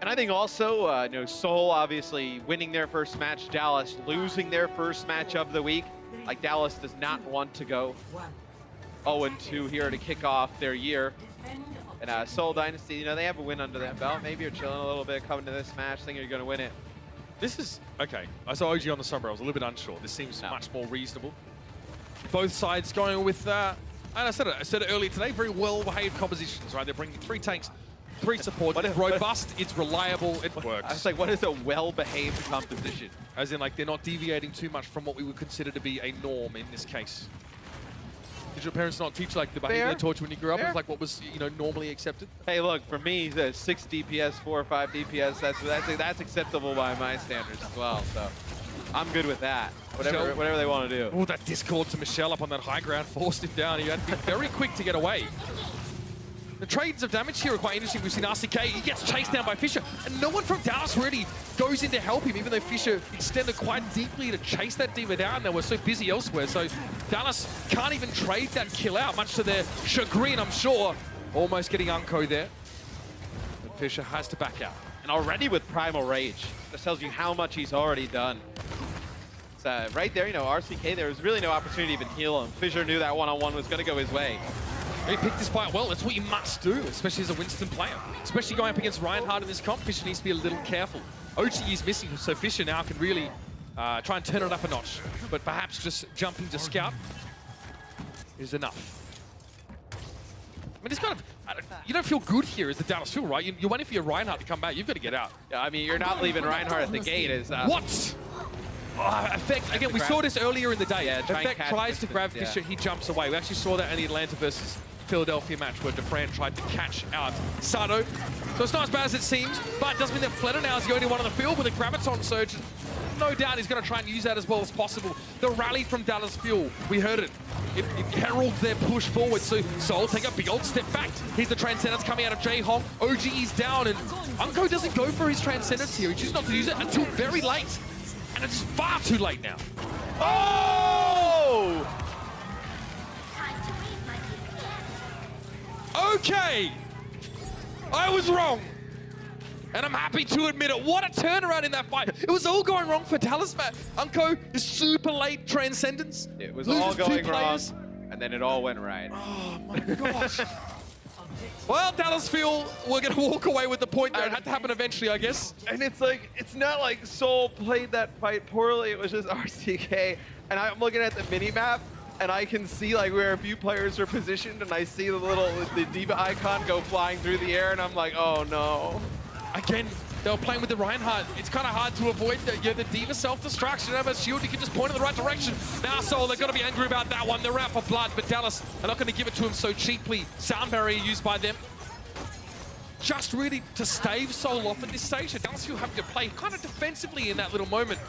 And I think also, you know, SEOUL obviously winning their first match, Dallas losing their first match of the week. Like, Dallas does not want to go 0-2 here to kick off their year. And SEOUL Dynasty, you know, they have a win under their belt. Maybe you're chilling a little bit coming to this match, thinking you're going to win it. This is, okay, I saw OG on the Sombra, I was a little bit unsure. This seems much more reasonable. Both sides going with, and I said it earlier today, very well-behaved compositions, right? They're bringing 3 tanks, 3 support. It's robust, it's reliable, it works. I was like, what is a well-behaved composition? As in, like, they're not deviating too much from what we would consider to be a norm in this case. Did your parents not teach, like, the behavior they taught you when you grew up? It was like what was, you know, normally accepted? Hey, look, for me, the 6 DPS, 4 or 5 DPS, that's acceptable by my standards as well. So I'm good with that. Whatever they want to do. Oh, that discord to Michelle up on that high ground forced him down. He had to be very quick to get away. The trades of damage here are quite interesting. We've seen RCK, he gets chased down by Fisher, and no one from Dallas really goes in to help him, even though Fisher extended quite deeply to chase that D.Va down. They were so busy elsewhere, so Dallas can't even trade that kill out, much to their chagrin, I'm sure. Almost getting Unco there. But Fisher has to back out. And already with Primal Rage, this tells you how much he's already done. It's, right there, you know, RCK, there was really no opportunity to even heal him. Fisher knew that one-on-one was going to go his way. He picked this fight well. That's what you must do, especially as a Winston player. Especially going up against Reinhardt in this comp, Fisher needs to be a little careful. OG is missing, so Fisher now can really try and turn it up a notch. But perhaps just jumping to scout is enough. I mean, it's kind of, you don't feel good here as the Dallas feel, right? You're waiting for your Reinhardt to come back. You've got to get out. Yeah, I mean, you're not leaving Reinhardt at the gate. What? Effect, again, we saw this earlier in the day. Yeah, Effect tries to grab Fisher, he jumps away. We actually saw that in the Atlanta versus Philadelphia match where DeFran tried to catch out Sato. So it's not as bad as it seems, but it does mean that Fleta now is the only one on the field with a Graviton Surge. No doubt he's going to try and use that as well as possible. The rally from Dallas Fuel, we heard it. It heralds their push forward, so SEOUL take a big old step back. Here's the Transcendence coming out of J-Hong. OG is down, and Unco doesn't go for his Transcendence here. He chooses not to use it until very late. And it's far too late now. Oh! Okay! I was wrong. And I'm happy to admit it. What a turnaround in that fight. It was all going wrong for Dallas, man. Unco is super late Transcendence. It was all going wrong, and then it all went right. Oh my gosh. Well, Dallas feel we're going to walk away with the point there. It had to happen eventually, I guess. And it's like, it's not like SEOUL played that fight poorly. It was just RCK. And I'm looking at the mini-map, and I can see like where a few players are positioned, and I see the D.Va icon go flying through the air, and I'm like, oh no. Again, they were playing with the Reinhardt. It's kind of hard to avoid the D.Va self-destruction. You have a shield, you can just point in the right direction. Now SEOUL, they've got to be angry about that one. They're out for blood, but Dallas are not going to give it to him so cheaply. Sound barrier used by them. Just really to stave SEOUL off at this stage. Dallas will have to play kind of defensively in that little moment.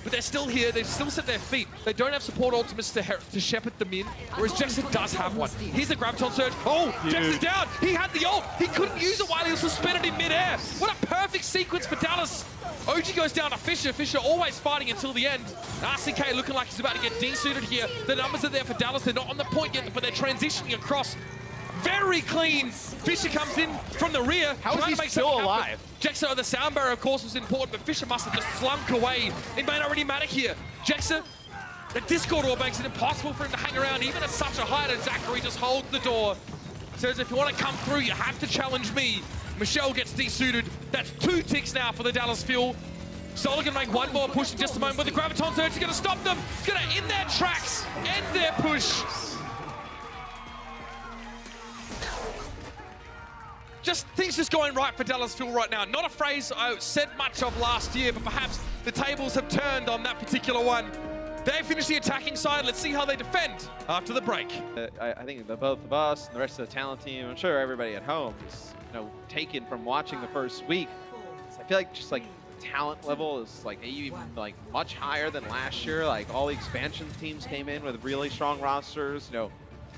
But they're still here, they've still set their feet. They don't have support ultimates to shepherd them in, whereas Jackson does have one. Here's the Graviton Surge. Oh, Jackson's down. He had the ult. He couldn't use it while he was suspended in midair. What a perfect sequence for Dallas. OG goes down to Fisher. Fisher always fighting until the end. RCK looking like he's about to get desuited here. The numbers are there for Dallas. They're not on the point yet, but they're transitioning across. Very clean. Fisher comes in from the rear. How is he still alive? Jackson, the sound barrier, of course, was important, but Fisher must have just slunk away. It may not really matter here. Jackson, the Discord orb makes it impossible for him to hang around, even at such a height, and Zachary just holds the door. Says, if you want to come through, you have to challenge me. Michelle gets desuited. That's 2 ticks now for the Dallas Fuel. SEOUL going to make one more push in just a moment, but the Graviton Surge is going to stop them. It's going to end their tracks, end their push. Things just going right for Dallas Fuel right now. Not a phrase I said much of last year, but perhaps the tables have turned on that particular one. They finish the attacking side. Let's see how they defend after the break. I think the both of us and the rest of the talent team, I'm sure everybody at home is, you know, taken from watching the first week. I feel like just like talent level is like even like much higher than last year. Like all the expansion teams came in with really strong rosters. You know,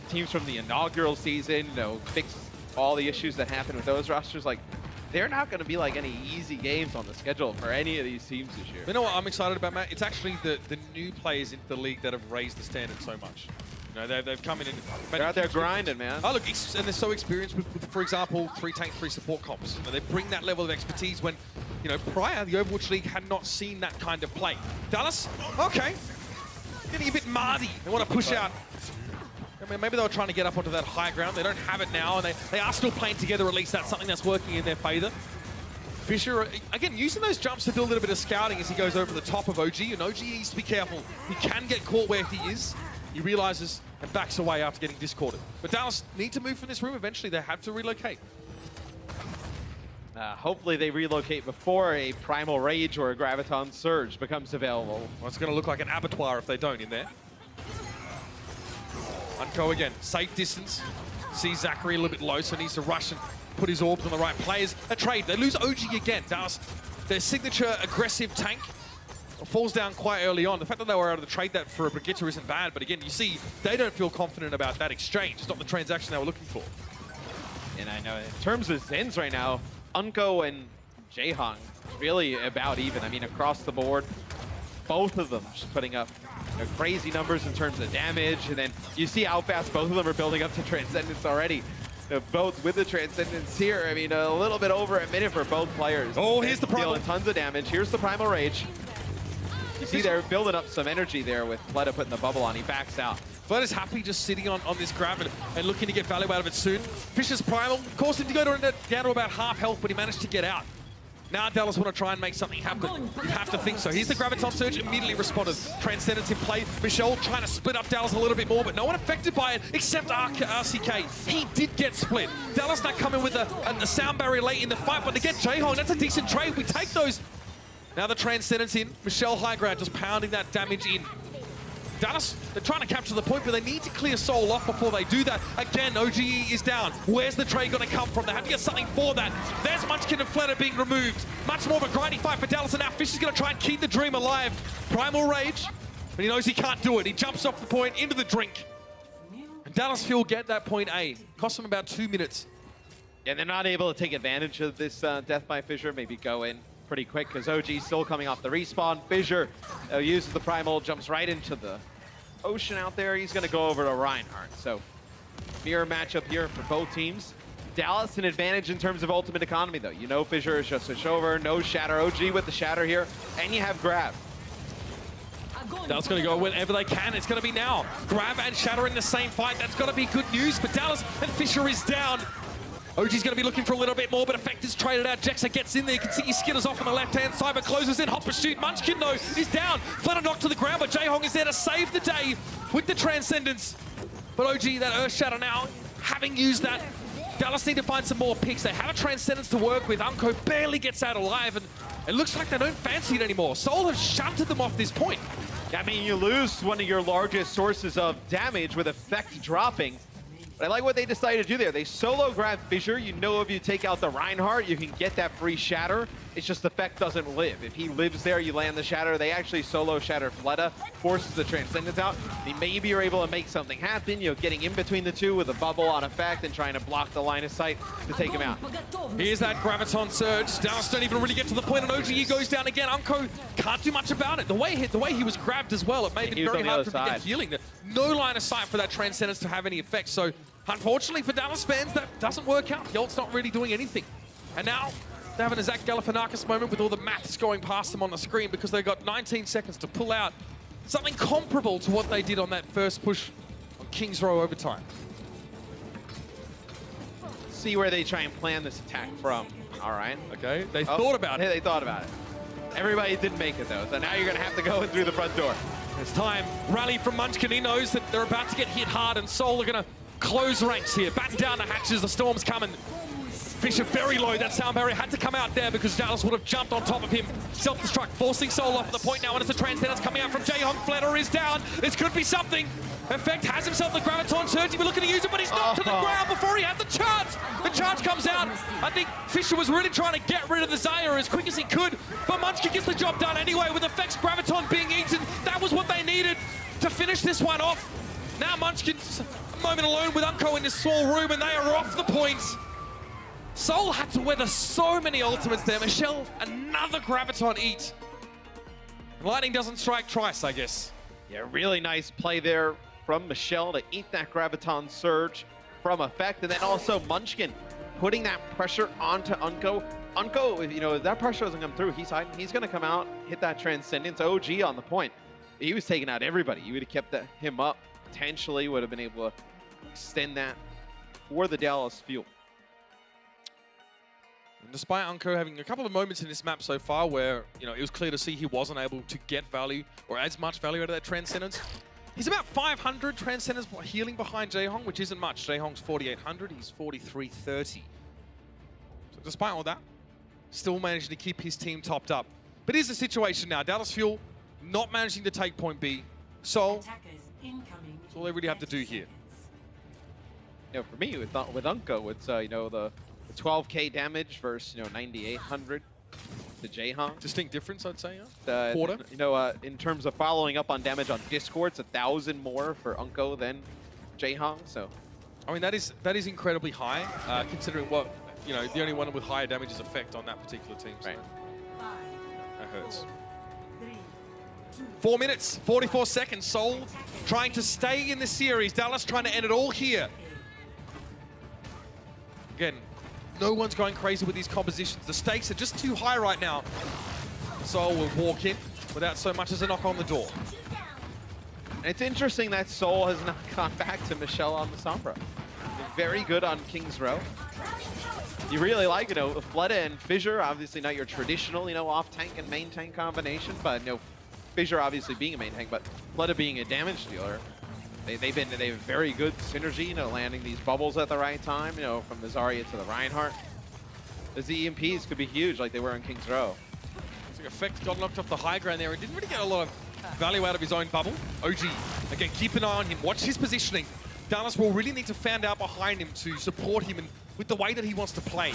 teams from the inaugural season, you know, fixed all the issues that happened with those rosters. Like, they're not going to be like any easy games on the schedule for any of these teams this year. You know what I'm excited about, Matt? It's actually the new players into the league that have raised the standard so much. You know, they've come in and... They're out there grinding, man. Oh, look, and they're so experienced with, for example, 3 tank, 3 support comps. You know, they bring that level of expertise when, you know, prior, the Overwatch League had not seen that kind of play. Dallas, okay. Getting a bit mardy. They want to push out. I mean, maybe they were trying to get up onto that high ground. They don't have it now, and they are still playing together. At least that's something that's working in their favor. Fisher, again, using those jumps to do a little bit of scouting as he goes over the top of OG. And OG needs to be careful. He can get caught where he is. He realizes and backs away after getting discorded. But Dallas need to move from this room eventually. They have to relocate. Hopefully they relocate before a Primal Rage or a Graviton Surge becomes available. Well, it's going to look like an abattoir if they don't in there. Unco again, safe distance. Sees Zachary a little bit low, so needs to rush and put his orbs on the right players. A trade, they lose OG again. Dallas, their signature aggressive tank falls down quite early on. The fact that they were able to trade that for a Brigitte isn't bad, but again, you see, they don't feel confident about that exchange. It's not the transaction they were looking for. And I know in terms of Zens right now, Unco and Jaehong really about even. I mean, across the board, both of them just putting up crazy numbers in terms of damage. And then you see how fast both of them are building up to Transcendence already. Both with the Transcendence here. I mean, a little bit over a minute for both players. Oh, here's the problem. Dealing tons of damage. Here's the Primal Rage. You see they're building up some energy there with Fleta putting the bubble on. He backs out. Fleta's happy just sitting on this grab and looking to get value out of it soon. Fisher's Primal caused him to go down to about half health, but he managed to get out. Now Dallas want to try and make something happen. You have to think so. Here's the Graviton Surge, immediately responded. Transcendence in play. Michelle trying to split up Dallas a little bit more, but no one affected by it except RCK. He did get split. Dallas not coming with a sound barrier late in the fight, but to get Jaehong, that's a decent trade. We take those. Now the Transcendence in. Michelle high ground just pounding that damage in. Dallas, they're trying to capture the point, but they need to clear Soul off before they do that. Again, OGE is down. Where's the trade going to come from? They have to get something for that. There's Munchkin and Fleta being removed. Much more of a grinding fight for Dallas, and now Fish is going to try and keep the dream alive. Primal Rage, but he knows he can't do it. He jumps off the point into the drink. And Dallas Fuel get that point A. Cost them about 2 minutes. Yeah, they're not able to take advantage of this death by Fissure. Maybe go in pretty quick because OG's still coming off the respawn. Fissure uses the Primal, jumps right into the ocean out there. He's going to go over to Reinhardt. So mirror matchup here for both teams. Dallas an advantage in terms of ultimate economy though. You know Fissure is just switch over, no Shatter. OG with the Shatter here, and you have Grab. Dallas going to go whenever they can. It's going to be now. Grab and Shatter in the same fight. That's going to be good news for Dallas, and Fissure is down. OG's going to be looking for a little bit more, but Effect is traded out. Jexa gets in there. You can see he skitters off on the left-hand side, but closes in. Hot pursuit. Munchkin, though, is down. Fleta knocked to the ground, but Jaehong is there to save the day with the Transcendence. But OG, that Earth Shatter now, having used that, Dallas need to find some more picks. They have a Transcendence to work with. Unco barely gets out alive, and it looks like they don't fancy it anymore. Soul has shunted them off this point. I mean, you lose one of your largest sources of damage with Effect dropping. But I like what they decided to do there. They solo grab Fissure. You know if you take out the Reinhardt, you can get that free Shatter. It's just Effect doesn't live. If he lives there, you land the Shatter. They actually solo Shatter Fleta, forces the Transcendence out. Maybe you're able to make something happen, you know, getting in between the two with a bubble on Effect and trying to block the line of sight to take him out. Here's that Graviton Surge. Dallas don't even really get to the point, and OGE goes down again. Unco can't do much about it. The way he was grabbed as well, it made it very hard for him to get healing. No line of sight for that Transcendence to have any effect. So unfortunately for Dallas fans, that doesn't work out. The ult's not really doing anything. And now they're having a Zach Galifianakis moment with all the maths going past them on the screen because they've got 19 seconds to pull out something comparable to what they did on that first push on King's Row overtime. See where they try and plan this attack from. All right. Okay, they thought about it. They thought about it. Everybody didn't make it though, so now you're going to have to go in through the front door. It's time. Rally from Munchkin. He knows that they're about to get hit hard, and Soul are going to close ranks here. Batten down the hatches. The storm's coming. Fissure very low. That sound barrier had to come out there because Dallas would have jumped on top of him. Self-destruct, forcing Soul off the point now, and it's a Transcendence coming out from Jaehong. Fleta is down. This could be something. Effect has himself the Graviton Surge. He was looking to use it, but he's knocked to the ground before he had the charge. The charge comes out. I think Fissure was really trying to get rid of the Zaya as quick as he could, but Munchkin gets the job done anyway with Effect's Graviton being eaten. That was what they needed to finish this one off. Now Munchkin's a moment alone with Unco in this small room, and they are off the points. Soul had to weather so many ultimates there. Michelle, another Graviton eat. Lightning doesn't strike twice, I guess. Yeah, really nice play there from Michelle to eat that Graviton Surge from Effect, and then also Munchkin putting that pressure onto Unko. Unko, you know, if that pressure doesn't come through, he's going to come out, hit that Transcendence. OG on the point. He was taking out everybody. You would have kept him up, potentially would have been able to extend that for the Dallas Fuel. And despite Unko having a couple of moments in this map so far where, you know, it was clear to see he wasn't able to get value or as much value out of that Transcendence, he's about 500 Transcendence healing behind Jaehong, which isn't much. Jaehong's 4,800, he's 4,330. So despite all that, still managing to keep his team topped up. But here's the situation now. Dallas Fuel not managing to take point B. So that's all they really have to do here. You know, for me, with Unko, it's, you know, the 12k damage versus, you know, 9,800 to Jaehong. Distinct difference, I'd say, yeah. Quarter. You know, in terms of following up on damage on Discord, it's 1,000 more for Unko than Jaehong, so. I mean, that is incredibly high, considering what, you know, the only one with higher damage is Effect on that particular team. So right. That hurts. 4 minutes, 44 seconds. SEOUL trying to stay in the series. Dallas trying to end it all here. Again, no one's going crazy with these compositions. The stakes are just too high right now. SEOUL will walk in without so much as a knock on the door. It's interesting that SEOUL has not gone back to Michelle on the Sombra. Very good on King's Row. You really like, you know, Fleta and Fissure, obviously not your traditional, you know, off-tank and main tank combination, but, you know, Fissure obviously being a main tank, but Fleta being a damage dealer. They have very good synergy, you know, landing these bubbles at the right time, you know, from the Zarya to the Reinhardt. The EMPs could be huge like they were in King's Row. So Effect got knocked off the high ground there and didn't really get a lot of value out of his own bubble. OG, again, keep an eye on him. Watch his positioning. Dallas will really need to fan out behind him to support him and with the way that he wants to play.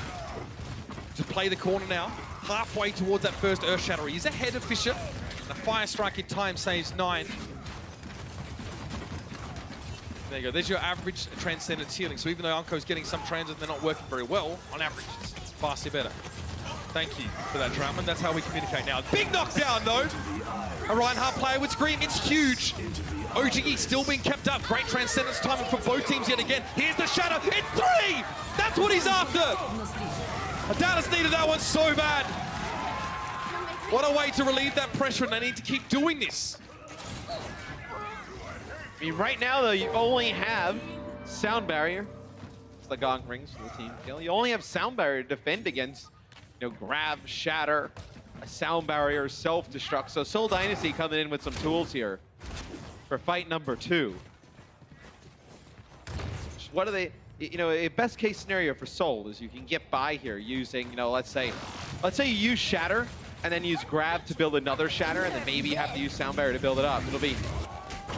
To play the corner now, halfway towards that first Earth Shatter. He's ahead of Fissure. And a Fire Strike in time saves 9. There you go, there's your average Transcendence healing. So even though Unko's getting some transits, they're not working very well, on average, it's vastly better. Thank you for that, Troutman. That's how we communicate now. Big knockdown, though. A Reinhardt player would scream, it's huge. OGE still being kept up. Great Transcendence timing for both teams yet again. Here's the Shadow, it's 3! That's what he's after! Dallas needed that one so bad. What a way to relieve that pressure, and they need to keep doing this. I mean, right now, though, you only have Sound Barrier. It's the gong rings for the team kill. You only have Sound Barrier to defend against, you know, Grab, Shatter, a Sound Barrier, Self-Destruct. So SEOUL Dynasty coming in with some tools here for fight number 2. What are they, you know, a best case scenario for SEOUL is you can get by here using, you know, let's say you use Shatter and then use Grab to build another Shatter, and then maybe you have to use Sound Barrier to build it up. It'll be...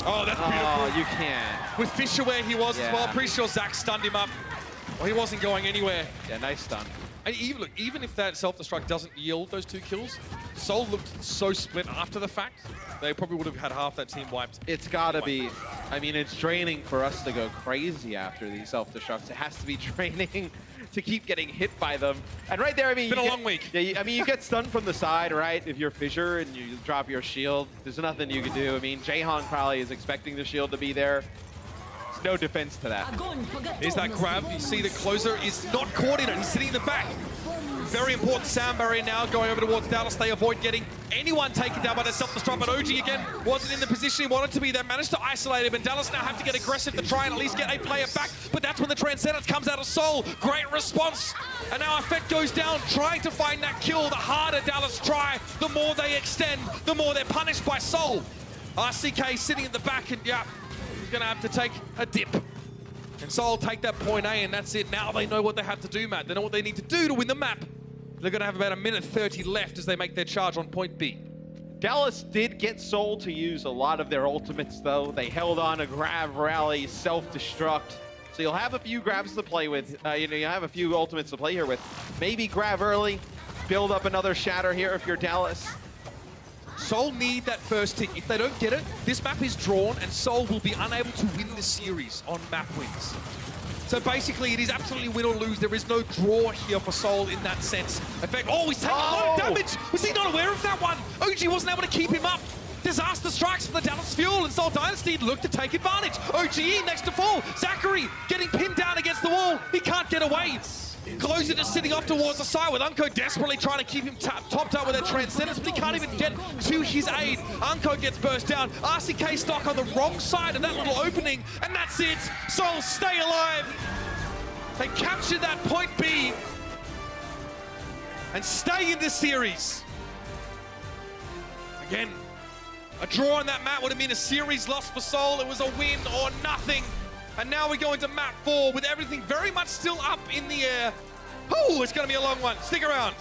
Oh, that's beautiful. Oh, you can't. With Fissure where he was as well, pretty sure Zach stunned him up. Well, he wasn't going anywhere. Yeah, nice stun. And even if that self-destruct doesn't yield those 2 kills, SEOUL looked so split after the fact, they probably would have had half that team wiped. It's gotta be, I mean, it's draining for us to go crazy after these self-destructs. It has to be draining to keep getting hit by them. And right there, I mean, it's been a long week. Yeah, I mean, you get stunned from the side, right? If you're Fissure and you drop your shield, there's nothing you can do. I mean, Jaehong probably is expecting the shield to be there. There's no defense to that. Here's that grab. You see the closer is not caught in it. He's sitting in the back. Very important Sound Barrier now going over towards Dallas. They avoid getting anyone taken down by that self-destruct, but OG again wasn't in the position he wanted to be. They managed to isolate him, and Dallas now have to get aggressive to try and at least get a player back, but that's when the Transcendence comes out of SEOUL. Great response, and now Effect goes down, trying to find that kill. The harder Dallas try, the more they extend, the more they're punished by SEOUL. RCK sitting in the back, and yeah, he's gonna have to take a dip. And SEOUL take that point A, and that's it. Now they know what they have to do, Matt. They know what they need to do to win the map. They're going to have about 1:30 left as they make their charge on point B. Dallas did get SEOUL to use a lot of their ultimates, though. They held on a grab, rally, self-destruct. So you'll have a few grabs to play with. You know, you have a few ultimates to play here with. Maybe grab early, build up another Shatter here if you're Dallas. SEOUL need that first tick. If they don't get it, this map is drawn, and SEOUL will be unable to win the series on map wins. So basically, it is absolutely win or lose. There is no draw here for SEOUL in that sense. In fact, oh, he's taking a lot of damage. Was he not aware of that one? OG wasn't able to keep him up. Disaster strikes from the Dallas Fuel, and SEOUL Dynasty look to take advantage. OGE next to fall. Zachary getting pinned down against the wall. He can't get away. Closer just sitting off towards the side with Unko desperately trying to keep him topped up with that Transcendence, but he can't even get to his aid. Unko gets burst down. RCK stock on the wrong side of that little opening, and that's it. SEOUL stay alive. They captured that point B and stay in this series. Again, a draw on that map would have been a series loss for SEOUL. It was a win or nothing. And now we go into map 4 with everything very much still up in the air. Oh, it's going to be a long one. Stick around.